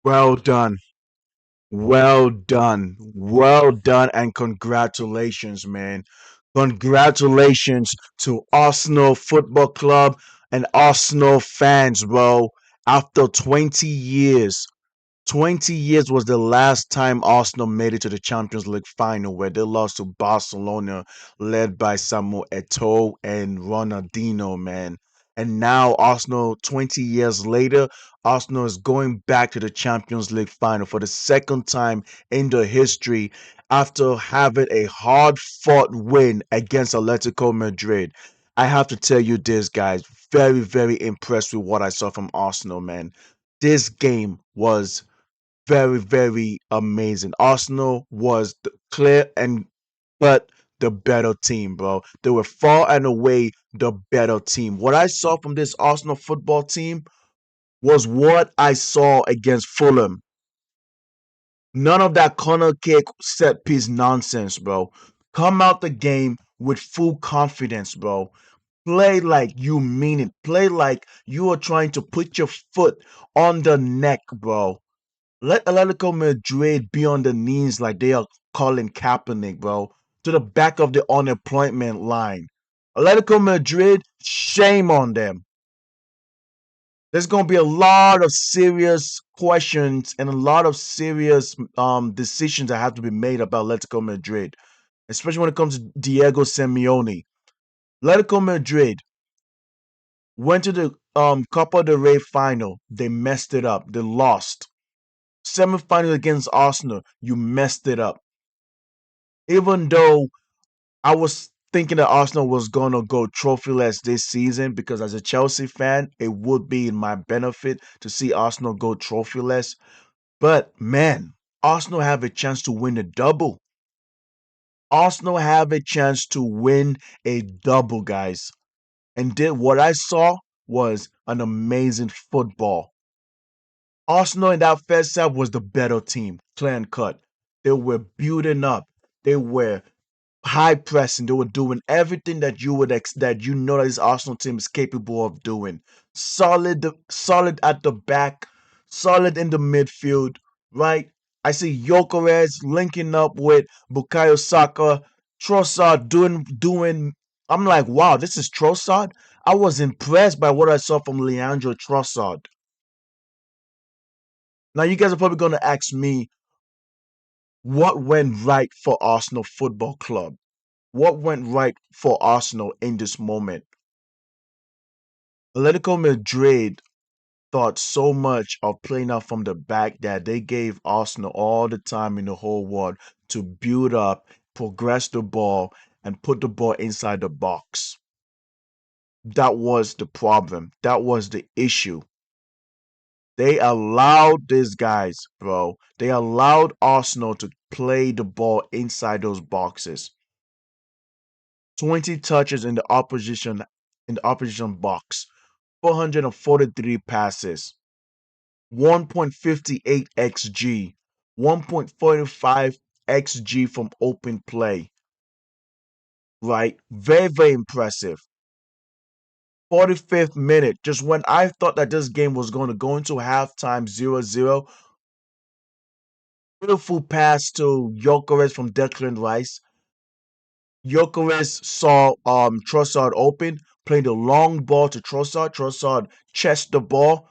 Well done. Well done. Well done. And congratulations, man. Congratulations to Arsenal Football Club and Arsenal fans, bro. After 20 years, 20 years was the last time Arsenal made it to the Champions League final where they lost to Barcelona, led by Samuel Eto'o and Ronaldinho, man. And now Arsenal, 20 years later, Arsenal is going back to the Champions League final for the second time in the history after having a hard-fought win against Atletico Madrid. I have to tell you this, guys, very, very impressed with what I saw from Arsenal, man. This game was very, very amazing. Arsenal was the clear and but the better team, bro. They were far and away the better team. What I saw from this Arsenal football team was what I saw against Fulham. None of that corner kick set piece nonsense, bro. Come out the game with full confidence, bro. Play like you mean it. Play like you are trying to put your foot on the neck, bro. Let Atletico Madrid be on the knees like they are calling Kaepernick, bro, to the back of the unemployment line. Atletico Madrid, shame on them. There's going to be a lot of serious questions and a lot of serious decisions that have to be made about Atletico Madrid, especially when it comes to Diego Simeone. Atletico Madrid went to the Copa del Rey final. They messed it up. They lost. Semi-final against Arsenal, you messed it up. Even though I was thinking that Arsenal was gonna go trophyless this season, because as a Chelsea fan, it would be in my benefit to see Arsenal go trophyless. But man, Arsenal have a chance to win a double. Arsenal have a chance to win a double, guys. And did what I saw was an amazing football. Arsenal in that first half was the better team, clear and cut. They were building up. They were high pressing. They were doing everything that that you know that this Arsenal team is capable of doing. Solid at the back, solid in the midfield, right? I see Gyökeres linking up with Bukayo Saka, Trossard doing. I'm like, wow, this is Trossard. I was impressed by what I saw from Leandro Trossard. Now you guys are probably going to ask me what went right for Arsenal Football Club. What went right for Arsenal in this moment? Atletico Madrid thought so much of playing out from the back that they gave Arsenal all the time in the whole world to build up, progress the ball, and put the ball inside the box. That was the problem. That was the issue. They allowed these guys, bro. They allowed Arsenal to play the ball inside those boxes. 20 touches in the opposition box, 443 passes, 1.58 xg, 1.45 xg from open play, right? Very, very impressive. 45th minute, just when I thought that this game was going to go into halftime 0-0, beautiful pass to Gyökeres from Declan Rice. Gyökeres saw Trossard open, played a long ball to Trossard. Trossard chest the ball,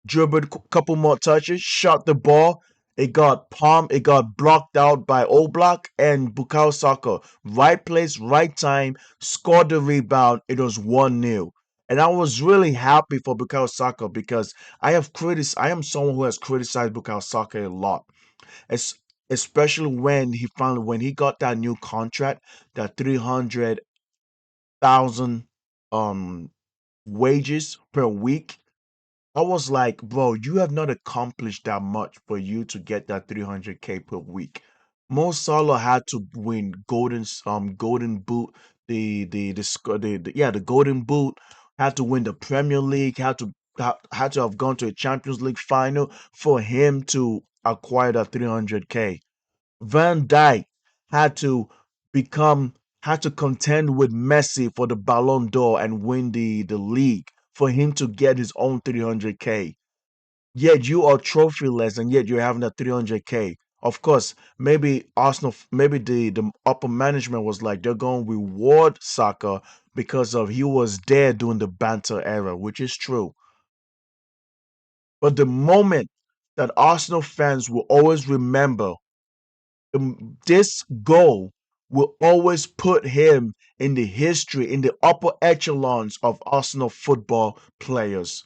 dribbled a couple more touches, shot the ball. It got palmed, it got blocked out by Oblak and Bukayo Saka. Right place, right time, scored the rebound. It was 1-0. And I was really happy for Bukayo Saka because I am someone who has criticized Bukayo Saka a lot. Es- Especially when he got that new contract, that 300,000 um wages per week. I was like, bro, you have not accomplished that much for you to get that 300K per week. Mo Salah had to win golden boot, the golden boot, had to win the Premier League, had to have gone to a Champions League final for him to acquire that 300K. Van Dijk had to become had to contend with Messi for the Ballon d'Or and win the league for him to get his own 300K. Yet you are trophyless, and yet you're having a 300K. Of course, maybe Arsenal, maybe the upper management was like they're going to reward Saka because of he was there during the banter era, which is true. But the moment that Arsenal fans will always remember, this goal will always put him in the history, in the upper echelons of Arsenal football players.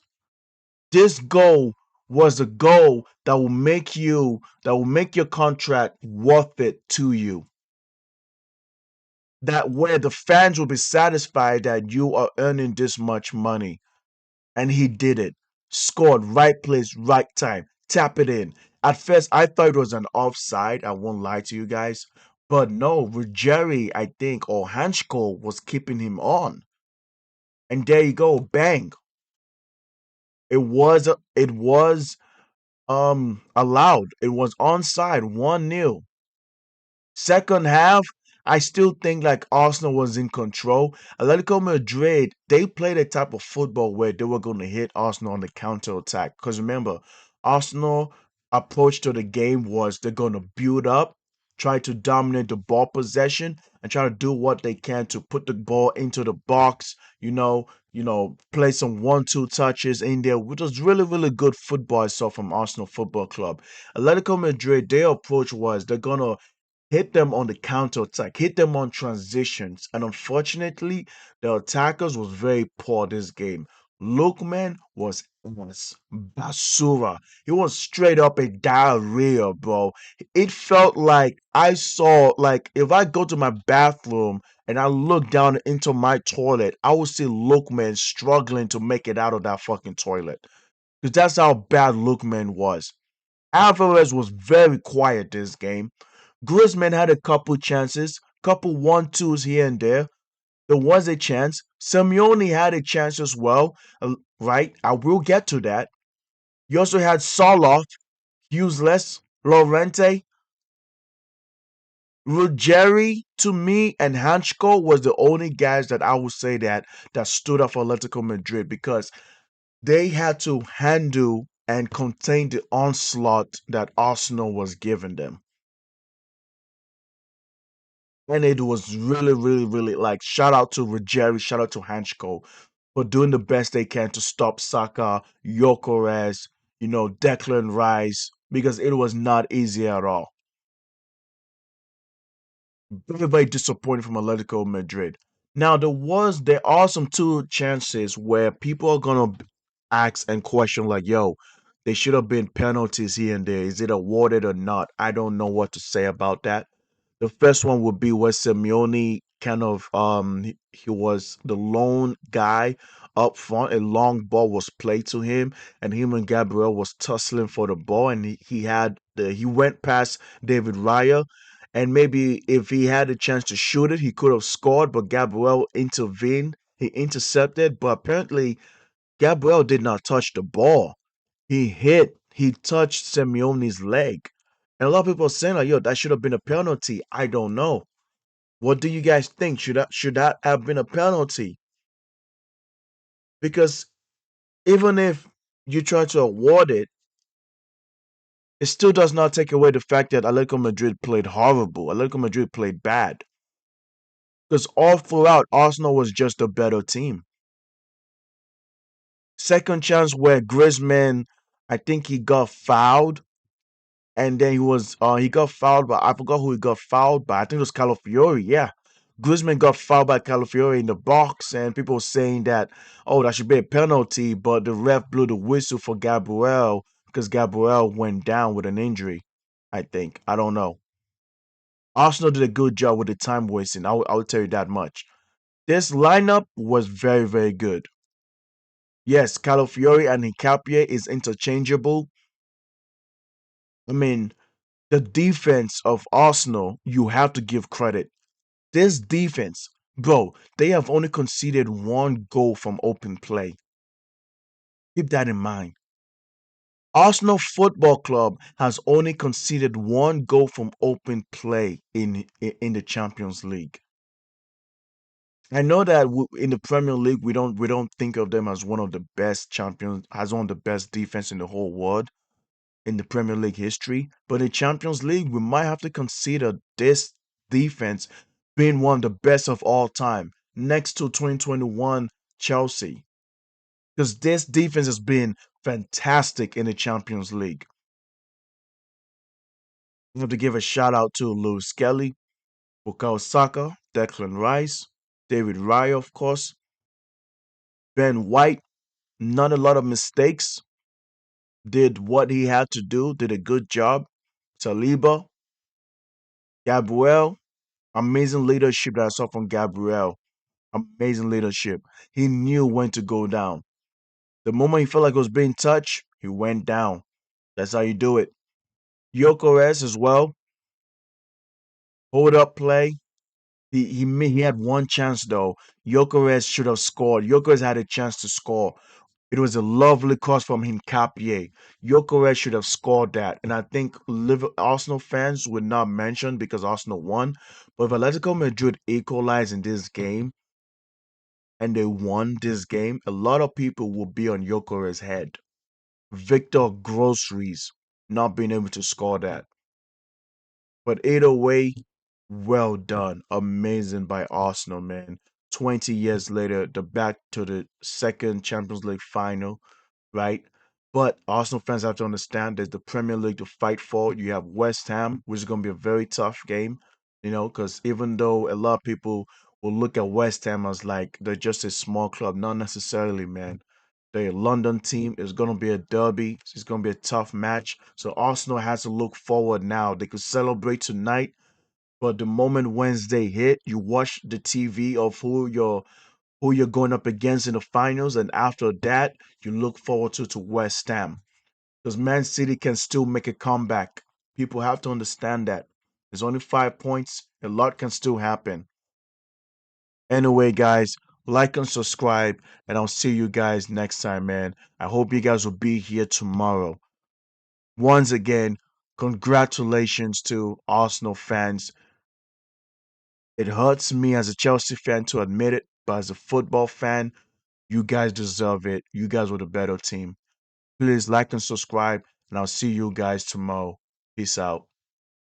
This goal was a goal that will make your contract worth it to you. That where the fans will be satisfied that you are earning this much money. And he did it. Scored right place, right time. Tap it in. At first, I thought it was an offside. I won't lie to you guys. But no, Ruggieri, I think, or Hansko was keeping him on. And there you go, bang. It was allowed. It was onside, 1-0. Second half, I still think like Arsenal was in control. Atletico Madrid, they played a type of football where they were going to hit Arsenal on the counter attack. Because remember, Arsenal approach to the game was they're going to build up, try to dominate the ball possession, and try to do what they can to put the ball into the box. Play some 1-2 touches in there, which was really, really good football I saw from Arsenal Football Club. Atletico Madrid, their approach was they're gonna hit them on the counter attack, hit them on transitions. And unfortunately, the attackers was very poor this game. Lookman was basura. He was straight up a diarrhea, bro. It felt like I saw like if I go to my bathroom and I look down into my toilet, I will see Lookman struggling to make it out of that fucking toilet. Because that's how bad Lookman was. Alvarez was very quiet this game. Griezmann had a couple chances, couple 1-2s here and there. There was a chance. Simeone had a chance as well, right? I will get to that. You also had Soloff, useless, Lorente, Ruggieri to me, and Hanchko was the only guys that I would say that stood up for Atletico Madrid because they had to handle and contain the onslaught that Arsenal was giving them. And it was really, really, really like shout out to Ruggieri, shout out to Hanchko for doing the best they can to stop Saka, Gyökeres, Declan Rice, because it was not easy at all. Very, very disappointing from Atletico Madrid. Now there are some two chances where people are gonna ask and question like, yo, they should have been penalties here and there. Is it awarded or not? I don't know what to say about that. The first one would be where Simeone kind of he was the lone guy up front. A long ball was played to him, and him and Gabriel was tussling for the ball, and he went past David Raya, and maybe if he had a chance to shoot it, he could have scored, but Gabriel intervened. He intercepted, but apparently Gabriel did not touch the ball. He touched Simeone's leg. And a lot of people are saying like, yo, that should have been a penalty. I don't know. What do you guys think? Should that have been a penalty? Because even if you try to award it, it still does not take away the fact that Atletico Madrid played horrible. Atletico Madrid played bad. Because all throughout, Arsenal was just a better team. Second chance where Griezmann, I think he got fouled, and then he got fouled by I forgot who he got fouled by. I think it was Calafiori. Yeah, Griezmann got fouled by Calafiori in the box, and people saying that that should be a penalty, but the ref blew the whistle for Gabriel because Gabriel went down with an injury. I think I don't know. Arsenal did a good job with the time wasting. I will tell you that much. This lineup was very very good. Yes, Calafiori and Hicapie is interchangeable. I mean, the defense of Arsenal, you have to give credit. This defense, bro, they have only conceded one goal from open play. Keep that in mind. Arsenal Football Club has only conceded one goal from open play in the Champions League. I know that in the Premier League we don't think of them as one of the best champions, as one of the best defense in the whole world in the Premier League history. But in Champions League, we might have to consider this defense being one of the best of all time, next to 2021 Chelsea, because this defense has been fantastic in the Champions League. We have to give a shout out to Lewis Kelly, Bukayo Saka, Declan Rice, David Raya, of course, Ben White. Not a lot of mistakes. Did what he had to do. Did a good job. Saliba, Gabriel. Amazing leadership that I saw from Gabriel. Amazing leadership. He knew when to go down. The moment he felt like he was being touched, he went down. That's how you do it. Gyökeres as well. Hold up play. He had one chance though. Gyökeres should have scored. Gyökeres had a chance to score. It was a lovely cross from Hincapié. Gyökeres should have scored that. And I think Arsenal fans would not mention because Arsenal won. But if Atletico Madrid equalized in this game and they won this game, a lot of people will be on Gyökeres' head. Victor Groceries not being able to score that. But either way, well done. Amazing by Arsenal, man. 20 years later, they're back to the second Champions League final, right? But Arsenal fans have to understand there's the Premier League to fight for. You have West Ham, which is going to be a very tough game, because even though a lot of people will look at West Ham as like they're just a small club, not necessarily, man. They're a London team. It's going to be a derby. It's going to be a tough match. So Arsenal has to look forward now. They could celebrate tonight, but the moment Wednesday hit, you watch the TV of who you're going up against in the finals, and after that, you look forward to West Ham because Man City can still make a comeback. People have to understand that. There's only 5 points. A lot can still happen. Anyway, guys, like and subscribe, and I'll see you guys next time, man. I hope you guys will be here tomorrow. Once again, congratulations to Arsenal fans. It hurts me as a Chelsea fan to admit it, but as a football fan, you guys deserve it. You guys were the better team. Please like and subscribe, and I'll see you guys tomorrow. Peace out.